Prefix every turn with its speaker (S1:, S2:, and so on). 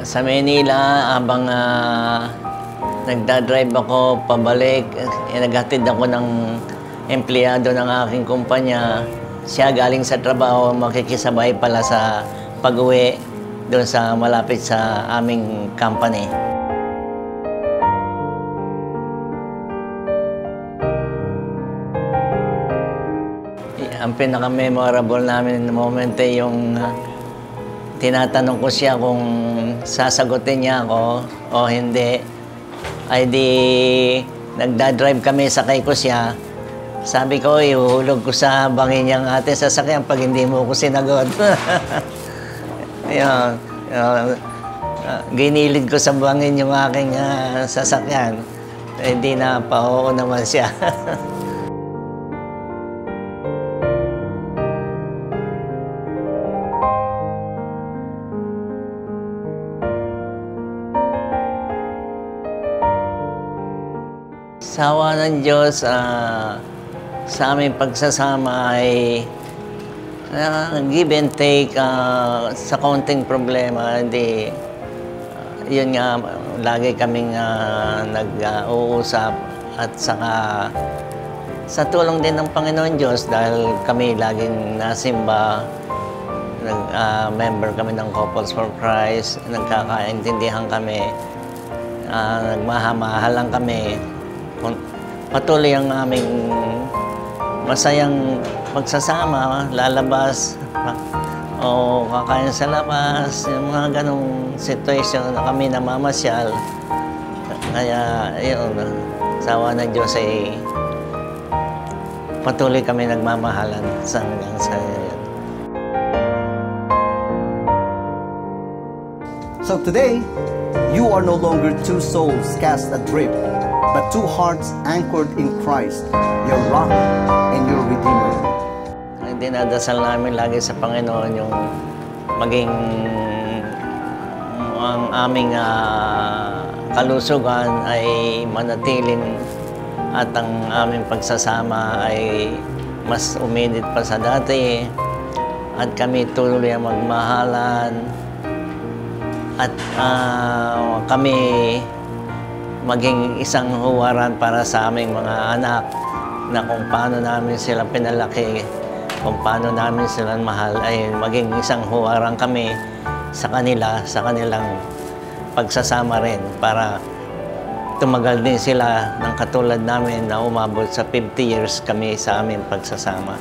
S1: Sa Manila, habang nagdadrive ako pabalik, naghatid ako ng empleyado ng aking kumpanya. Siya galing sa trabaho, makikisabay pala sa pag-uwi doon sa malapit sa aming company. Ang pinaka-memorable namin na moment ay yung tinatanong ko siya kung sasagutin niya ako o hindi. Ay di nagdadrive kami, sakay ko siya. Sabi ko, ihuhulog ko sa bangin niyang ate sasakyan pag hindi mo ko sinagot. Yan. Ginilid ko sa bangin yung aking sasakyan. Hindi na pa-oo naman siya. Sa awa ng Diyos, sa aming pagsasama ay give and take sa kaunting problema. Hindi, yun nga, lagi kaming nag-uusap at saka sa tulong din ng Panginoon Diyos dahil kami laging nasimba, member kami ng Couples for Christ, nagkakaintindihan kami, nagmahamahalan kami. Patuloy ang aming masayang pagsasama, lalabas o kakain sa labas, yung mga ganong situation na kami namamasyal. Kaya yun, sa awa ng Diyos ay patuloy kami nagmamahalan sa hanggang sa yun.
S2: So today, you are no longer two souls cast adrift, but two hearts anchored in Christ, your rock and your Redeemer.
S1: Dinadasal namin lagi sa Panginoon yung maging ang aming kalusugan ay manatiling at ang aming pagsasama ay mas uminit pa sa dati at kami tuloy ang magmahalan at kami maging isang huwaran para sa aming mga anak na kung paano namin sila pinalaki, kung paano namin sila mahal, ay maging isang huwaran kami sa kanila, sa kanilang pagsasama rin para tumagal din sila ng katulad namin na umabot sa 50 years kami sa aming pagsasama.